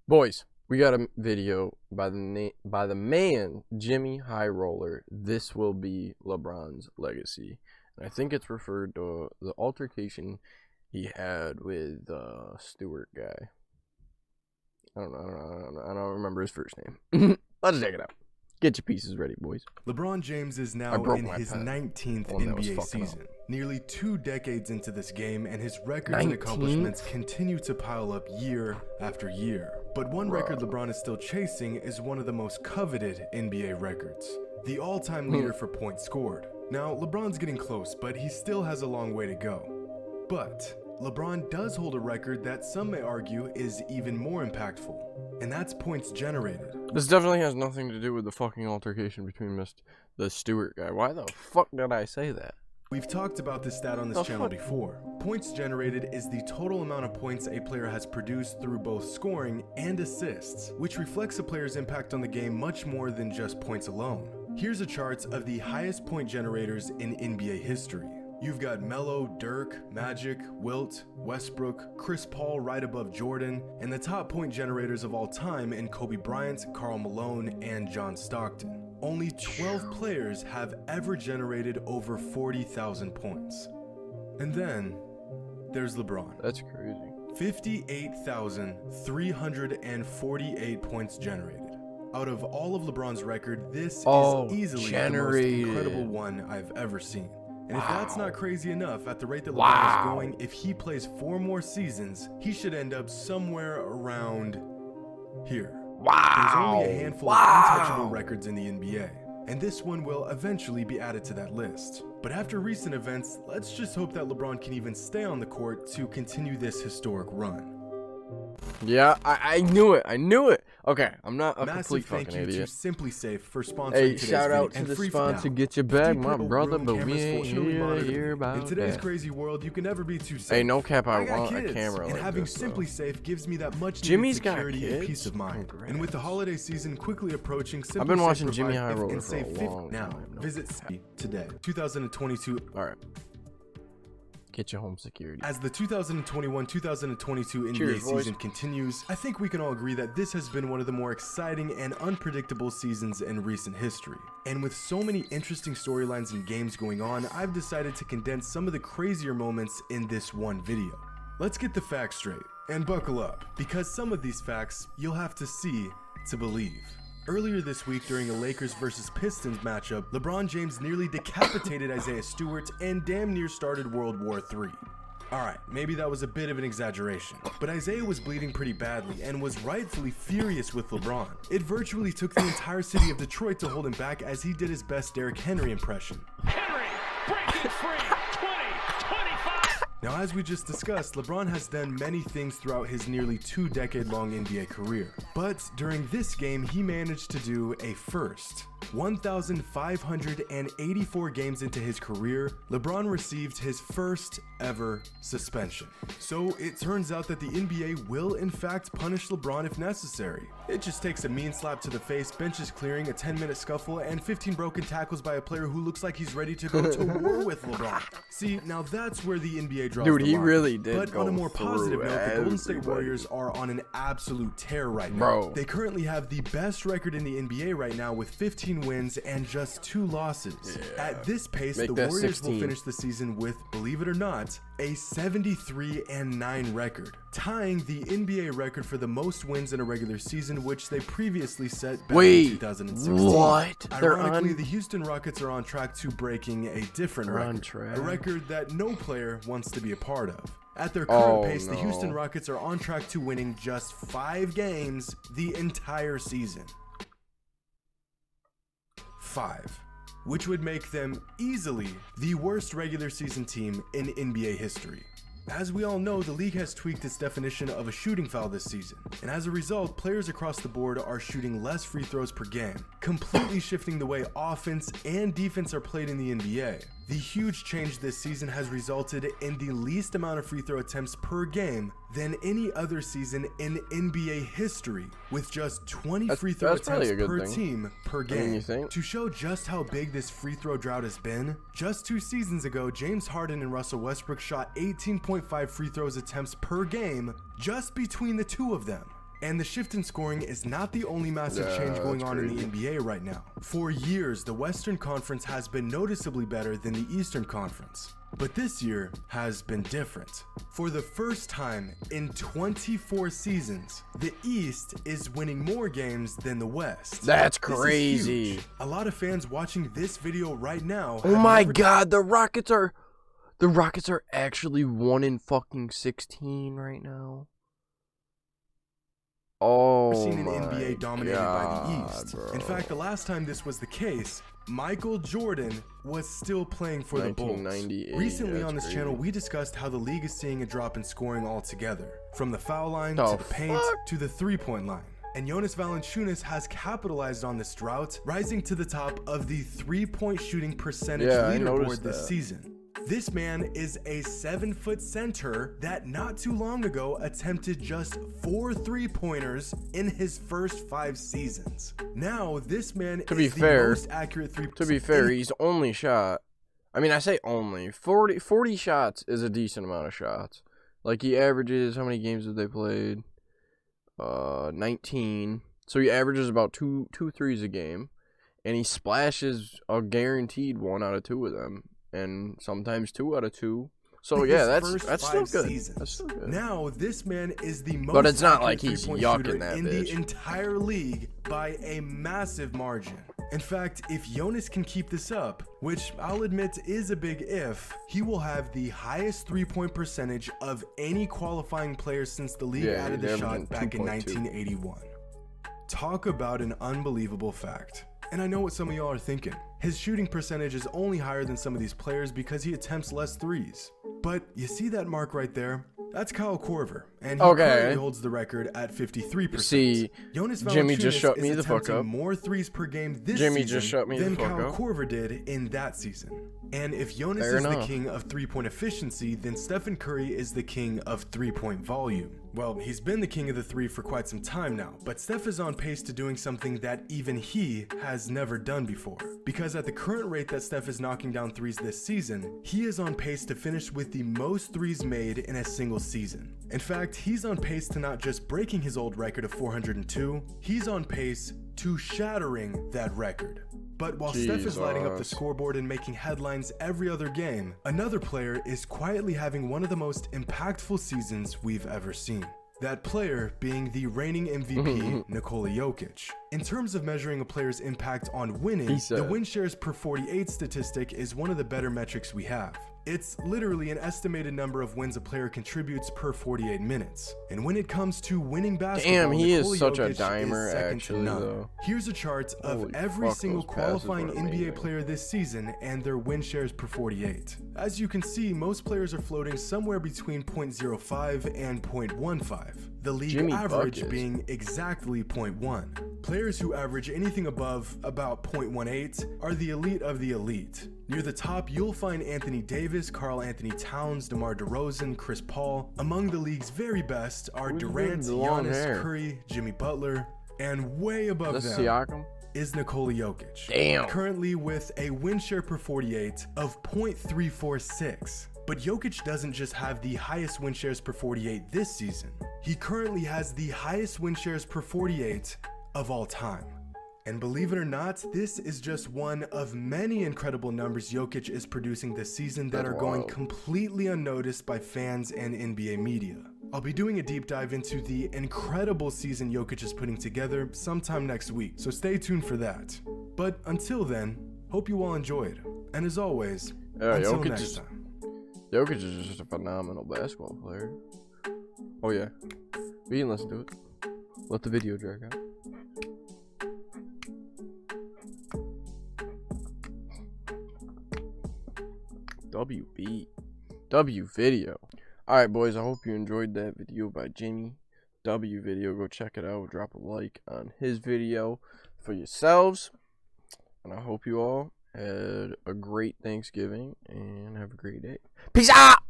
Boys, we got a video by the man jxmyhighroller. This will be LeBron's legacy. And I think it's referred to the altercation he had with Stewart guy. I don't remember his first name. Let's check it out. Get your pieces ready, boys. LeBron James is now in his 19th NBA season. Nearly 2 decades into this game, and his records and accomplishments continue to pile up year after year. But one record LeBron is still chasing is one of the most coveted NBA records, the all-time leader for points scored. Now, LeBron's getting close, but he still has a long way to go. But LeBron does hold a record that some may argue is even more impactful, and that's points generated. This definitely has nothing to do with the fucking altercation between the Stewart guy. Why the fuck did I say that? We've talked about this stat on this channel before. Points generated is the total amount of points a player has produced through both scoring and assists, which reflects a player's impact on the game much more than just points alone. Here's a chart of the highest point generators in NBA history. You've got Melo, Dirk, Magic, Wilt, Westbrook, Chris Paul right above Jordan, and the top point generators of all time in Kobe Bryant, Karl Malone, and John Stockton. Only 12 players have ever generated over 40,000 points. And then there's LeBron. That's crazy. 58,348 points generated. Out of all of LeBron's record, this is easily the most incredible one I've ever seen. And if that's not crazy enough, at the rate that LeBron is going, if he plays 4 more seasons, he should end up somewhere around here. There's only a handful of untouchable records in the NBA, and this one will eventually be added to that list. But after recent events, let's just hope that LeBron can even stay on the court to continue this historic run. Yeah, I knew it. I knew it. Okay, I'm not a complete fucking idiot. Massive thank you to Simply Safe for sponsoring today's video. Shout out to the sponsor. Get your bag, my brother, but we ain't here to hear about that. In today's crazy world, you can never be too safe. Hey, no cap, I want a camera and like having this, Simply Safe gives me that much Jimmy's security got and peace of mind. Congrats. And with the holiday season quickly approaching, Simply I've been watching Safe jxmyhighroller for a long now. time. Visit today. 2022. All right. Get your home security. As the 2021-2022 NBA season continues, I think we can all agree that this has been one of the more exciting and unpredictable seasons in recent history. And with so many interesting storylines and games going on, I've decided to condense some of the crazier moments in this one video. Let's get the facts straight, and buckle up, because some of these facts you'll have to see to believe. Earlier this week during a Lakers vs Pistons matchup, LeBron James nearly decapitated Isaiah Stewart and damn near started World War III. Alright, maybe that was a bit of an exaggeration, but Isaiah was bleeding pretty badly and was rightfully furious with LeBron. It virtually took the entire city of Detroit to hold him back as he did his best Derrick Henry impression. Henry, breaking free, 20, 25. Now, as we just discussed, LeBron has done many things throughout his nearly 2-decade-long NBA career. But during this game, he managed to do a first. 1,584 games into his career, LeBron received his first ever suspension. So it turns out that the NBA will in fact punish LeBron if necessary. It just takes a mean slap to the face, benches clearing, a 10-minute scuffle, and 15 broken tackles by a player who looks like he's ready to go to war with LeBron. See, now that's where the NBA draws the line. Dude, he really did. But on a more positive note, the Golden State Warriors are on an absolute tear right now. They currently have the best record in the NBA right now with 15 wins and just 2 losses. At this pace, the Warriors will finish the season with, believe it or not, a 73-9 record, tying the NBA record for the most wins in a regular season, which they previously set back in 2016. What? Ironically, the Houston Rockets are on track to breaking a different record, a record that no player wants to be a part of. At their current pace, the Houston Rockets are on track to winning just 5 games the entire season. 5, which would make them easily the worst regular season team in NBA history. As we all know, the league has tweaked its definition of a shooting foul this season, and as a result, players across the board are shooting less free throws per game, completely shifting the way offense and defense are played in the NBA. The huge change this season has resulted in the least amount of free throw attempts per game than any other season in NBA history, with just 20 free throw attempts per team per game. To show just how big this free throw drought has been, just 2 seasons ago, James Harden and Russell Westbrook shot 18.5 free throws attempts per game just between the two of them. And the shift in scoring is not the only massive change going on in the NBA right now. For years, the Western Conference has been noticeably better than the Eastern Conference. But this year has been different. For the first time in 24 seasons, the East is winning more games than the West. That's crazy. A lot of fans watching this video right now. Oh my God, the Rockets are actually 1-16 right now. Oh, seen an NBA dominated by the East. Bro. In fact, the last time this was the case, Michael Jordan was still playing for the Bulls. Recently on this channel, we discussed how the league is seeing a drop in scoring altogether, from the foul line to the paint to the three-point line. And Jonas Valanciunas has capitalized on this drought, rising to the top of the three-point shooting percentage leaderboard this season. This man is a 7-foot center that not too long ago attempted just 4 3-pointers in his first 5 seasons. Now, this man is the most accurate three-point. To be fair, he's only shot, I mean, I say only, 40 shots is a decent amount of shots. Like, he averages, how many games have they played? 19. So he averages about two threes a game, and he splashes a guaranteed 1 out of 2 of them. And sometimes 2 out of 2. So yeah, that's still good. That's still good. Now this man is the most, but it's not like he's yucking that in bitch. The entire league by a massive margin. In fact, if Jonas can keep this up, which I'll admit is a big if, he will have the highest 3-point percentage of any qualifying player since the league added the shot back in 1981. Talk about an unbelievable fact. And I know what some of y'all are thinking. His shooting percentage is only higher than some of these players because he attempts less threes. But you see that mark right there? That's Kyle Korver, and he currently holds the record at 53%. See, Jonas Jimmy Valanciunas just shut me is the fuck up. more threes per game this Jimmy season just shut me than the fuck Kyle up. Korver did in that season. And if Jonas is the king of three-point efficiency, then Stephen Curry is the king of three-point volume. Well, he's been the king of the three for quite some time now, but Steph is on pace to doing something that even he has never done before. Because at the current rate that Steph is knocking down threes this season, he is on pace to finish with the most threes made in a single season. In fact, he's on pace to not just breaking his old record of 402, he's on pace to shattering that record. But while Steph is lighting up the scoreboard and making headlines every other game, another player is quietly having one of the most impactful seasons we've ever seen. That player being the reigning MVP, Nikola Jokic. In terms of measuring a player's impact on winning, the win shares per 48 statistic is one of the better metrics we have. It's literally an estimated number of wins a player contributes per 48 minutes. And when it comes to winning basketball, he Nikola is such Jokic a dimer, actually, though. Here's a chart of every single qualifying NBA player this season and their win shares per 48. As you can see, most players are floating somewhere between 0.05 and 0.15. The league average being exactly 0.1. Players who average anything above about 0.18 are the elite of the elite. Near the top, you'll find Anthony Davis, Karl Anthony Towns, DeMar DeRozan, Chris Paul. Among the league's very best are Durant, Giannis, Curry, Jimmy Butler, and way above them is Nikola Jokic. Currently with a win share per 48 of 0.346. But Jokic doesn't just have the highest win shares per 48 this season. He currently has the highest win shares per 48 of all time. And believe it or not, this is just one of many incredible numbers Jokic is producing this season that are going completely unnoticed by fans and NBA media. I'll be doing a deep dive into the incredible season Jokic is putting together sometime next week, so stay tuned for that. But until then, hope you all enjoyed. And as always, until next time. Jokic is just a phenomenal basketball player. Oh yeah, we can listen to it. Let the video drag out. W video. Alright boys, I hope you enjoyed that video by Jimmy. W video, go check it out. Drop a like on his video for yourselves. And I hope you all had a great Thanksgiving and have a great day. Peace out!